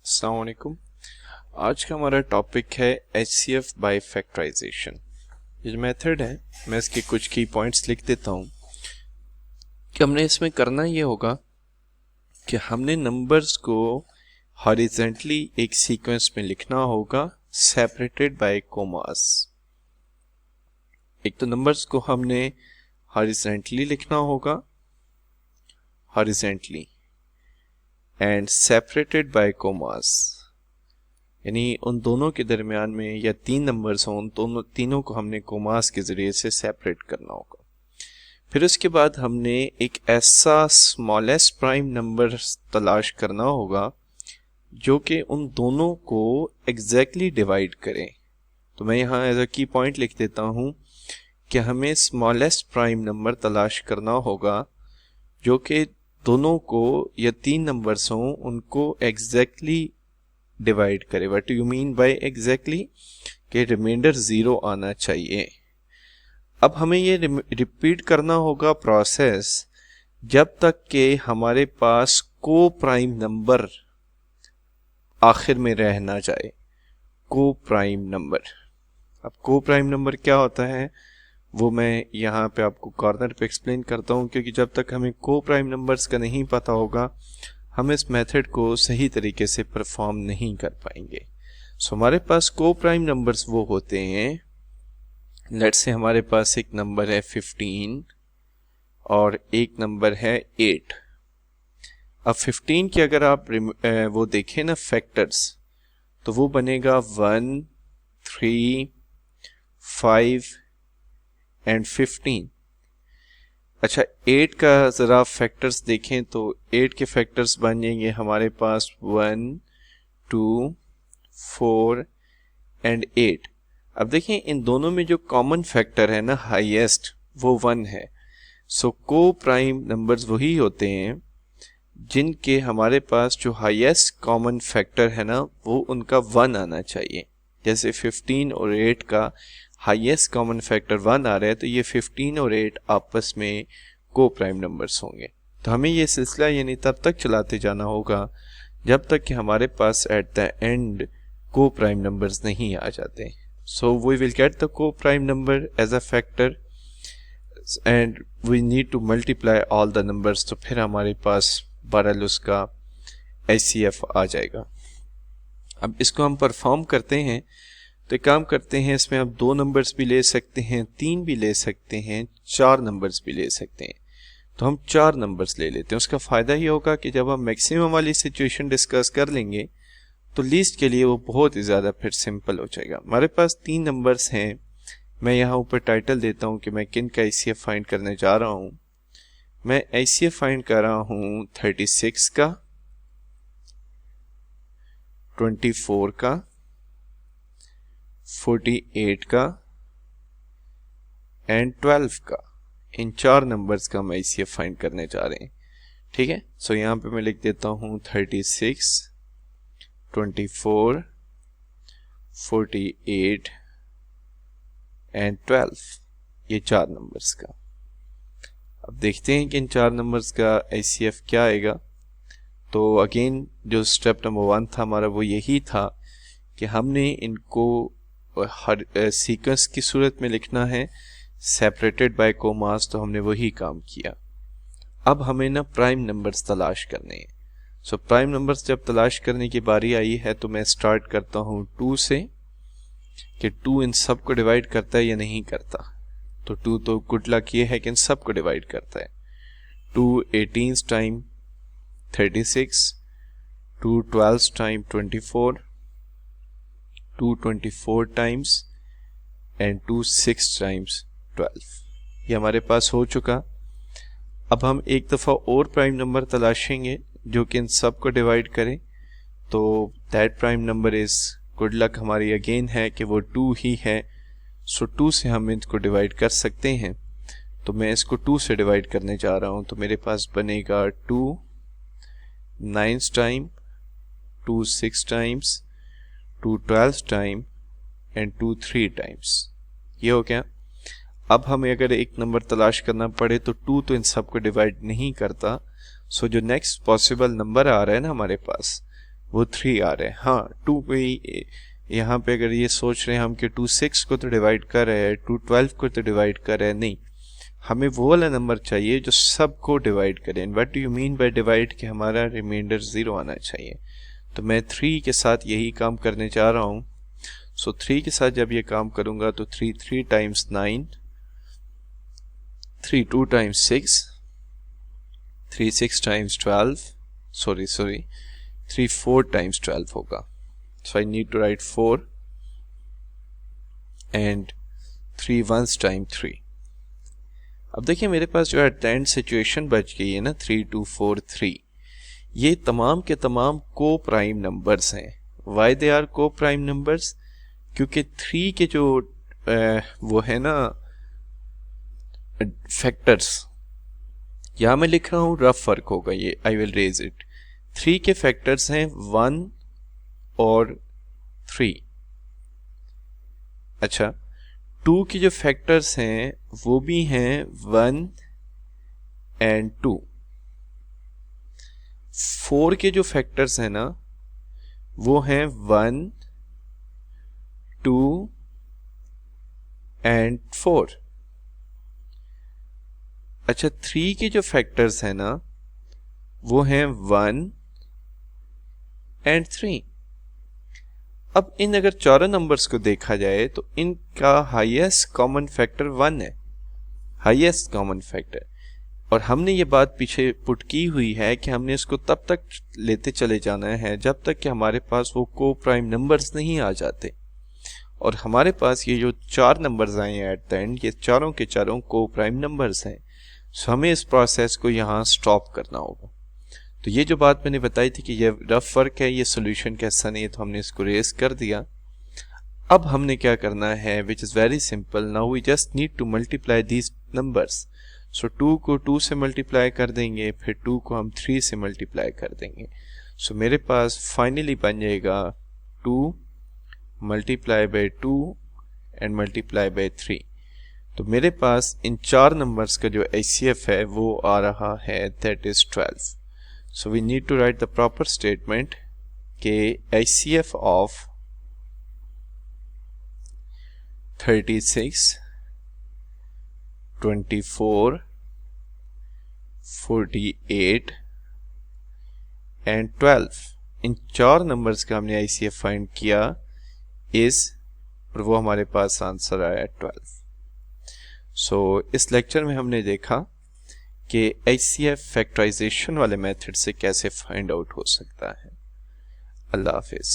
अस्सलाम वालेकुम। आज का हमारा टॉपिक है HCF बाय फैक्टराइजेशन। ये जो मेथड है मैं इसके कुछ की पॉइंट्स लिख देता हूँ कि हमने इसमें करना ये होगा कि हमने नंबर्स को हॉरिजेंटली एक सीक्वेंस में लिखना होगा सेपरेटेड बाय कोमास। एक तो नंबर्स को हमने हॉरिजेंटली लिखना होगा, horizontally and separated by commas, यानी उन दोनों के दरमियान में या तीन नंबर्स हों उन तीनों को हमने कोमास के ज़रिए से सेपरेट करना होगा। फिर उसके बाद हमने एक ऐसा स्मॉलेस्ट प्राइम नंबर तलाश करना होगा जो कि उन दोनों को एग्जैक्टली डिवाइड करे। तो मैं यहाँ एज अ की पॉइंट लिख देता हूँ कि हमें स्मॉलेस्ट प्राइम नंबर तलाश करना होगा जो कि दोनों को या तीन नंबर्स हों उनको एग्जैक्टली डिवाइड करे। What you mean by exactly कि रिमाइंडर 0 आना चाहिए। अब हमें ये रिपीट करना होगा प्रोसेस जब तक कि हमारे पास को प्राइम नंबर आखिर में रह ना जाए। को प्राइम नंबर, अब को प्राइम नंबर क्या होता है वो मैं यहाँ पे आपको कॉर्नर पे एक्सप्लेन करता हूँ, क्योंकि जब तक हमें को प्राइम नंबर्स का नहीं पता होगा हम इस मेथड को सही तरीके से परफॉर्म नहीं कर पाएंगे। सो हमारे पास को प्राइम नंबर्स वो होते हैं, लेट्स से हमारे पास एक नंबर है 15 और एक नंबर है 8। अब 15 के अगर आप वो देखें ना फैक्टर्स तो वो बनेगा 1, 3, 5 एंड 15। अच्छा 8 का ज़रा फैक्टर्स देखें तो 8 के फैक्टर्स बन जाएंगे हमारे पास 1, 2, 4 एंड 8। अब देखें इन दोनों में जो कॉमन फैक्टर है ना हाईएस्ट वो 1 है। सो को प्राइम नंबर्स वही होते हैं जिनके हमारे पास जो हाईएस्ट कॉमन फैक्टर है ना वो उनका 1 आना चाहिए। जैसे 15 और 8 का हाईएस्ट कॉमन फैक्टर 1 आ रहा है तो ये 15 और 8 आपस में को प्राइम नंबर्स होंगे। तो हमें ये सिलसिला यानी तब तक चलाते जाना होगा जब तक कि हमारे पास एट द एंड को प्राइम नंबर्स नहीं आ जाते। So we will get the को prime number as a factor and we need to multiply all the numbers. तो फिर हमारे पास बहरहाल उसका HCF आ जाएगा। अब इसको हम परफॉर्म करते हैं तो एक काम करते हैं, इसमें आप 2 नंबर्स भी ले सकते हैं, 3 भी ले सकते हैं, 4 नंबर्स भी ले सकते हैं। तो हम 4 नंबर्स ले लेते हैं। उसका फ़ायदा ये होगा कि जब हम मैक्सिमम वाली सिचुएशन डिस्कस कर लेंगे तो लीस्ट के लिए वो बहुत ही ज़्यादा फिर सिंपल हो जाएगा। हमारे पास 3 नंबर्स हैं। मैं यहाँ ऊपर टाइटल देता हूँ कि मैं किन का HCF फाइंड करने जा रहा हूँ। मैं HCF फाइंड कर रहा हूँ 36 का, 24 का, 48 का एंड 12 का। इन 4 नंबर्स का हम HCF फाइंड करने जा रहे हैं। ठीक है, सो यहाँ पे मैं लिख देता हूँ 36, 24, 48 एंड 12, ये 4 नंबर्स का। अब देखते हैं कि इन 4 नंबर्स का HCF क्या आएगा। तो अगेन जो स्टेप नंबर 1 था हमारा वो यही था कि हमने इनको हर सीक्वेंस की सूरत में लिखना है सेपरेटेड बाय कोमास। तो हमने वही काम किया। अब हमें ना प्राइम नंबर्स तलाश करने हैं। सो प्राइम नंबर्स जब तलाश करने की बारी आई है तो मैं स्टार्ट करता हूँ 2 से कि 2 इन सब को डिवाइड करता है या नहीं करता। तो 2 तो गुड लक ये है कि इन सब को डिवाइड करता है। 2 18 time 36, 2 12 time 24, 2 24 times and 2 6 times 12। ये हमारे पास हो चुका। अब हम एक दफ़ा और प्राइम नंबर तलाशेंगे जो कि इन सब को डिवाइड करें। तो that prime number is good luck हमारी अगेन है कि वो 2 ही है। सो 2 से हम इसको डिवाइड कर सकते हैं। तो मैं इसको 2 से डिवाइड करने जा रहा हूँ। तो मेरे पास बनेगा 2 9 time, 2 6 times, 2 12 time and 2 3 times. ये हो गया। अब हमें अगर एक नंबर तलाश करना पड़े तो 2 तो इन सब को डिवाइड नहीं करता। सो जो नेक्स्ट पॉसिबल नंबर आ रहा है ना हमारे पास वो 3 आ रहे हैं। हाँ 2 पे यहाँ पे अगर ये सोच रहे हैं हम कि 2 6 को तो डिवाइड कर रहे हैं, 2 12 को तो डिवाइड कर रहे हैं, नहीं, हमें वो वाला नंबर चाहिए जो सबको डिवाइड करे। What do you mean by divide, कि हमारा रिमाइंडर 0 आना चाहिए। तो मैं 3 के साथ यही काम करने जा रहा हूँ। सो 3 के साथ जब ये काम करूँगा तो 3 times 9, 3 2 times 6, 3 6 times 12, sorry 3 4 times 12 होगा। So I need to write 4 and 3 1s time 3। अब देखिए मेरे पास जो है टेंथ सिचुएशन बच गई है ना, 3 2 4 3, ये तमाम के तमाम को प्राइम नंबर्स हैं। वाई दे आर को प्राइम नंबर्स, क्योंकि 3 के जो वो है ना फैक्टर्स, यहां मैं लिख रहा हूं रफ फर्क होगा ये, आई विल रेज इट। 3 के फैक्टर्स हैं 1 और 3। अच्छा 2 के जो फैक्टर्स हैं वो भी हैं 1 एंड 2। 4 के जो फैक्टर्स हैं ना वो हैं 1 2 एंड 4। अच्छा 3 के जो फैक्टर्स हैं ना वो हैं 1 एंड 3। अब इन अगर चारों नंबर्स को देखा जाए तो इनका हाईएस्ट कॉमन फैक्टर 1 है, हाईएस्ट कॉमन फैक्टर। और हमने ये बात पीछे पुट की हुई है कि हमने इसको तब तक लेते चले जाना है जब तक कि हमारे पास वो को प्राइम नंबर्स नहीं आ जाते। और हमारे पास ये जो 4 नंबर्स आए हैं एट द एंड, ये चारों के चारों को प्राइम नंबर्स हैं। सो हमें इस प्रोसेस को यहाँ स्टॉप करना होगा। तो ये जो बात मैंने बताई थी कि ये रफ वर्क है, ये सोल्यूशन कैसा नहीं है, तो हमने इसको रेस कर दिया। अब हमने क्या करना है, which is very simple, now we just need to multiply these numbers. So 2 को 2 से मल्टीप्लाई कर देंगे, फिर 2 को हम 3 से मल्टीप्लाई कर देंगे। सो मेरे पास फाइनली बन जाएगा 2 multiply by 2 and multiply by 3। तो मेरे पास इन 4 नंबर्स का जो HCF है वो आ रहा है, that is 12। So we need to write the proper statement के HCF of 36, 24, 48 and 12, in 4 numbers का हमने HCF फाइंड किया इस, और वो हमारे पास आंसर आया 12। सो इस लेक्चर में हमने देखा कि HCF फैक्टराइजेशन वाले मेथड से कैसे फाइंड आउट हो सकता है। अल्लाह हाफिज़।